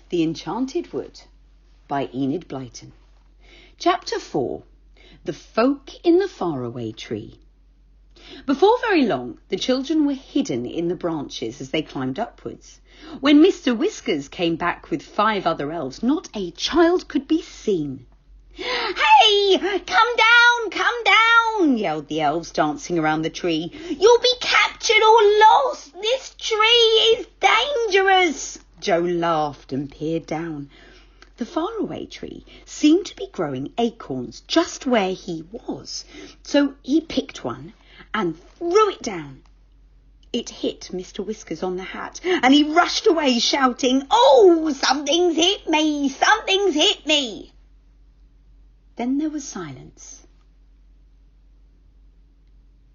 The Enchanted Wood by Enid Blyton. Chapter 4. The Folk in the Faraway Tree. Before very long, the children were hidden in the branches as they climbed upwards. When Mr. Whiskers came back with 5 other elves, not a child could be seen. "Hey, come down, yelled the elves, dancing around the tree. "You'll be captured or lost. This tree is dangerous." Joe laughed and peered down. The faraway tree seemed to be growing acorns just where he was, so he picked one and threw it down. It hit Mr. Whiskers on the hat, and he rushed away shouting, "Oh, something's hit me! Something's hit me!" Then there was silence.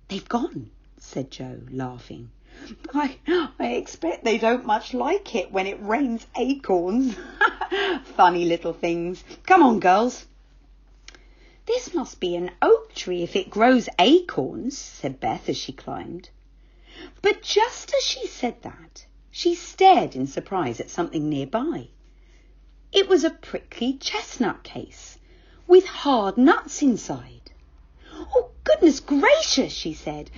"They've gone," said Joe, laughing. I expect they don't much like it when it rains acorns." "Funny little things. Come on, girls." "This must be an oak tree if it grows acorns," said Beth as she climbed. But just as she said that, she stared in surprise at something nearby. It was a prickly chestnut case with hard nuts inside. "Oh, goodness gracious," she said.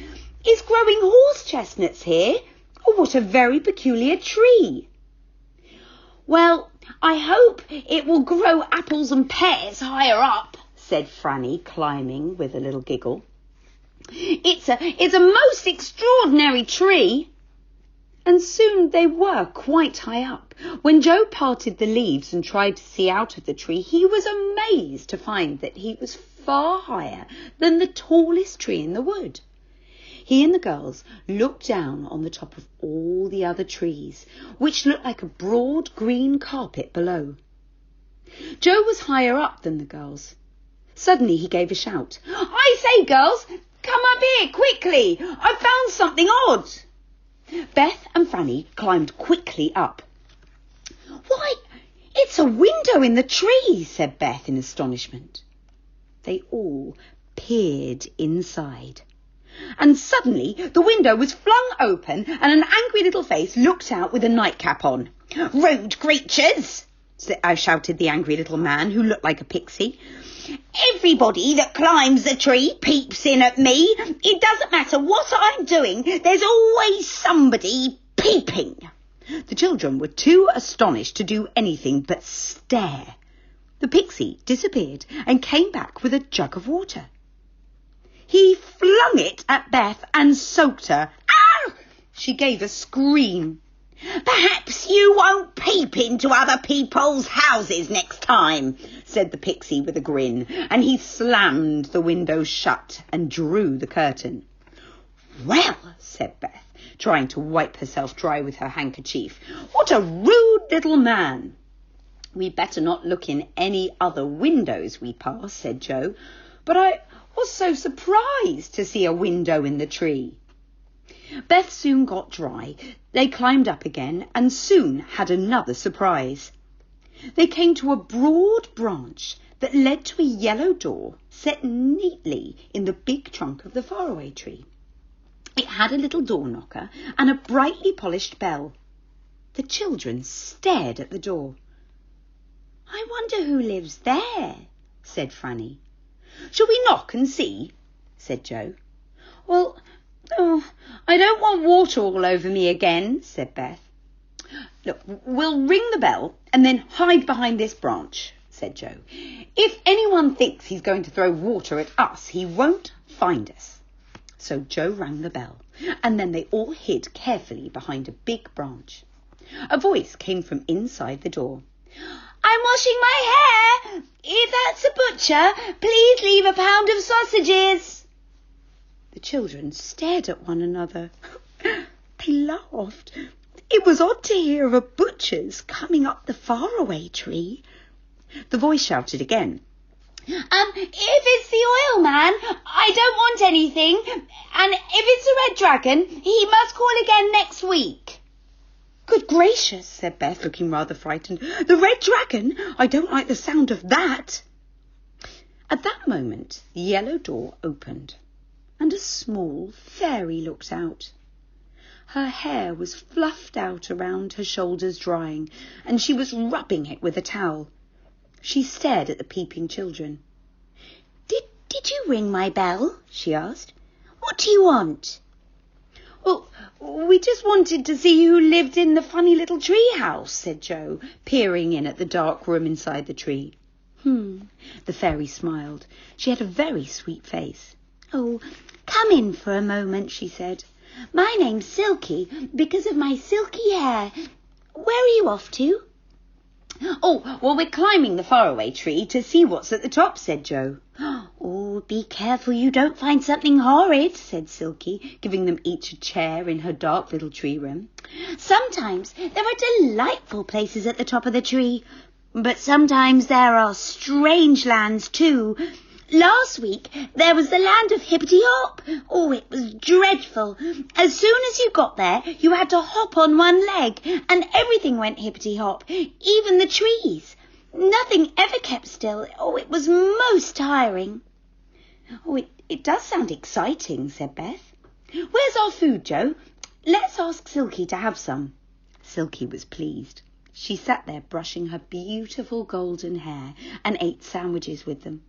"Is growing horse chestnuts here? Oh, what a very peculiar tree." "Well, I hope it will grow apples and pears higher up," said Franny, climbing with a little giggle. It's a most extraordinary tree." And soon they were quite high up. When Joe parted the leaves and tried to see out of the tree, he was amazed to find that he was far higher than the tallest tree in the wood. He and the girls looked down on the top of all the other trees, which looked like a broad green carpet below. Joe was higher up than the girls. Suddenly he gave a shout. "I say, girls, come up here quickly. I've found something odd." Beth and Franny climbed quickly up. "Why, it's a window in the tree," said Beth in astonishment. They all peered inside. And suddenly the window was flung open and an angry little face looked out with a nightcap on. "Rude creatures!" shouted the angry little man who looked like a pixie. "Everybody that climbs the tree peeps in at me. It doesn't matter what I'm doing, there's always somebody peeping." The children were too astonished to do anything but stare. The pixie disappeared and came back with a jug of water. He flung it at Beth and soaked her. "Ow!" She gave a scream. "Perhaps you won't peep into other people's houses next time," said the pixie with a grin, and he slammed the window shut and drew the curtain. "Well," said Beth, trying to wipe herself dry with her handkerchief, "what a rude little man." "We'd better not look in any other windows we pass," said Joe, "but I was so surprised to see a window in the tree." Beth soon got dry. They climbed up again and soon had another surprise. They came to a broad branch that led to a yellow door set neatly in the big trunk of the faraway tree. It had a little door knocker and a brightly polished bell. The children stared at the door. "I wonder who lives there," said Franny. "Shall we knock and see?" said Joe. "Well, I don't want water all over me again," said Beth. "Look, we'll ring the bell and then hide behind this branch," said Joe. "If anyone thinks he's going to throw water at us, he won't find us." So Joe rang the bell, and then they all hid carefully behind a big branch. A voice came from inside the door. "I'm washing my hair. If that's a butcher, please leave a pound of sausages." The children stared at one another. They laughed. It was odd to hear of a butcher's coming up the faraway tree. The voice shouted again. If it's the oil man, I don't want anything. And if it's a red dragon, he must call again next week." "Good gracious," said Beth, looking rather frightened. "The red dragon? I don't like the sound of that." At that moment, the yellow door opened, and a small fairy looked out. Her hair was fluffed out around her shoulders drying, and she was rubbing it with a towel. She stared at the peeping children. Did you ring my bell? She asked. What do you want? Well, we just wanted to see who lived in the funny little tree house, said Joe, peering in at the dark room inside the tree. The fairy smiled. She had a very sweet face. Oh, come in for a moment, she said. My name's Silky, because of my silky hair. Where are you off to? Oh, well, we're climbing the faraway tree to see what's at the top, said Joe. Oh, be careful you don't find something horrid, said Silky, giving them each a chair in her dark little tree room. Sometimes there are delightful places at the top of the tree, but sometimes there are strange lands too. Last week there was the land of hippity-hop. Oh, it was dreadful. As soon as you got there, you had to hop on one leg, and everything went hippity-hop, even the trees. Nothing ever kept still. Oh, it was most tiring. Oh, it does sound exciting, said Beth. Where's our food, Joe? Let's ask Silky to have some. Silky was pleased. She sat there brushing her beautiful golden hair and ate sandwiches with them.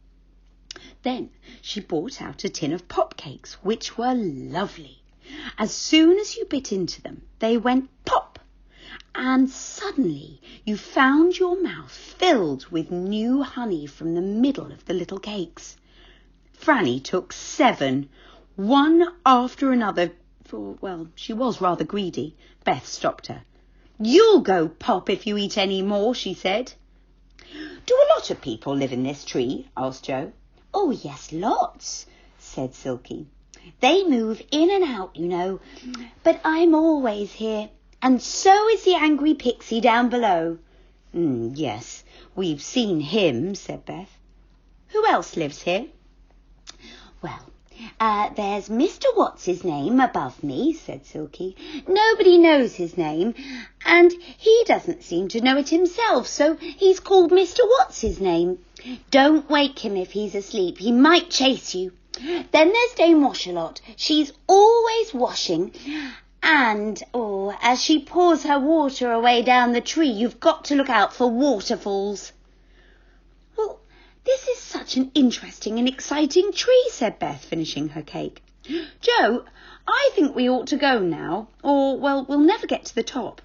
Then she brought out a tin of pop cakes, which were lovely. As soon as you bit into them, they went pop, and suddenly you found your mouth filled with new honey from the middle of the little cakes. Franny took 7, one after another, for, well, she was rather greedy. Beth stopped her. You'll go pop if you eat any more, she said. Do a lot of people live in this tree? Asked Joe. Oh, yes, lots, said Silky. They move in and out, you know, but I'm always here, and so is the angry pixie down below. Yes, we've seen him, said Beth. Who else lives here? Well, there's Mr. What's-his-name above me, said Silky. Nobody knows his name, and he doesn't seem to know it himself, so he's called Mr. What's-his-name. Don't wake him if he's asleep. He might chase you. Then there's Dame Wash-a-lot. She's always washing, and, as she pours her water away down the tree, you've got to look out for waterfalls. Well, this is such an interesting and exciting tree, said Beth, finishing her cake. Joe, I think we ought to go now, or, well, we'll never get to the top.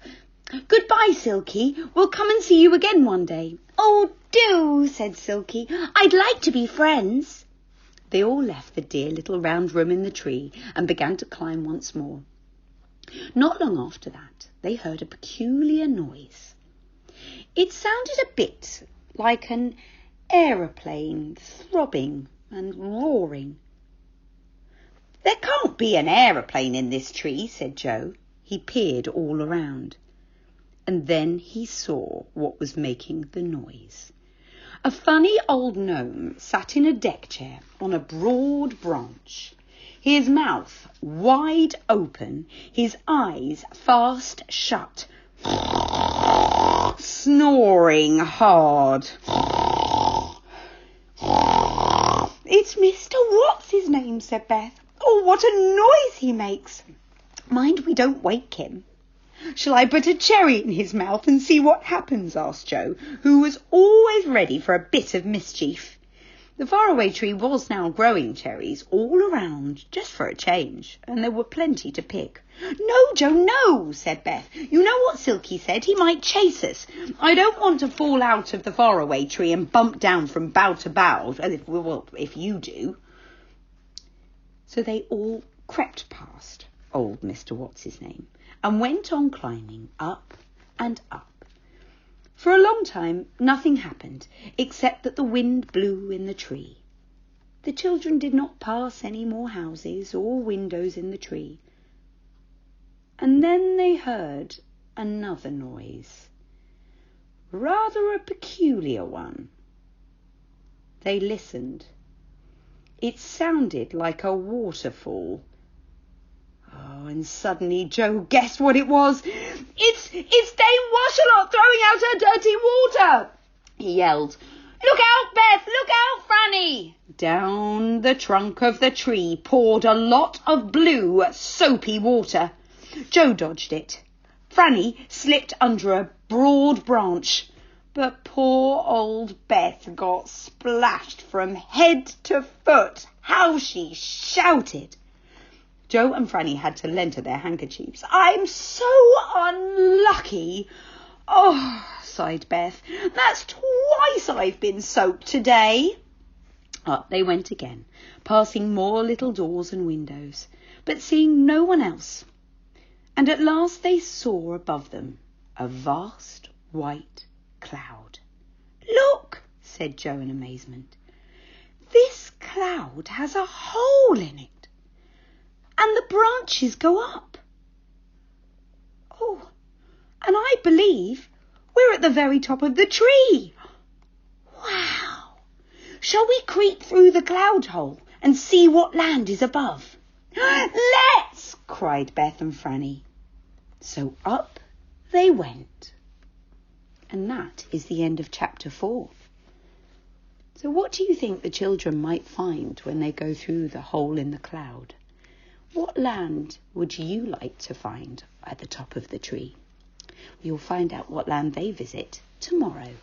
Goodbye, Silky. We'll come and see you again one day. Oh, do, said Silky. I'd like to be friends. They all left the dear little round room in the tree and began to climb once more. Not long after that, they heard a peculiar noise. It sounded a bit like an aeroplane throbbing and roaring. There can't be an aeroplane in this tree, said Joe. He peered all around. And then he saw what was making the noise. A funny old gnome sat in a deck chair on a broad branch, his mouth wide open, his eyes fast shut, snoring hard. It's Mr. What's-his-name, said Beth. Oh, what a noise he makes. Mind we don't wake him. Shall I put a cherry in his mouth and see what happens? Asked Joe, who was always ready for a bit of mischief. The faraway tree was now growing cherries all around, just for a change, and there were plenty to pick. No, Joe, no, said Beth. You know what Silky said? He might chase us. I don't want to fall out of the faraway tree and bump down from bough to bough, if you do. So they all crept past old Mr. What's-his-name and went on climbing up and up. For a long time, nothing happened, except that the wind blew in the tree. The children did not pass any more houses or windows in the tree. And then they heard another noise, rather a peculiar one. They listened. It sounded like a waterfall. Oh, and suddenly Joe guessed what it was. It's Dame Wash-a-lot throwing out her dirty water, he yelled. Look out, Beth! Look out, Franny! Down the trunk of the tree poured a lot of blue, soapy water. Joe dodged it. Franny slipped under a broad branch, but poor old Beth got splashed from head to foot. How she shouted! Joe and Franny had to lend her their handkerchiefs. I'm so unlucky. Oh, sighed Beth. That's twice I've been soaked today. Up they went again, passing more little doors and windows, but seeing no one else. And at last they saw above them a vast white cloud. Look, said Joe in amazement. This cloud has a hole in it, and the branches go up. Oh, and I believe we're at the very top of the tree. Wow! Shall we creep through the cloud hole and see what land is above? Let's! Cried Beth and Franny. So up they went. And that is the end of chapter 4. So what do you think the children might find when they go through the hole in the cloud? What land would you like to find at the top of the tree? You'll find out what land they visit tomorrow.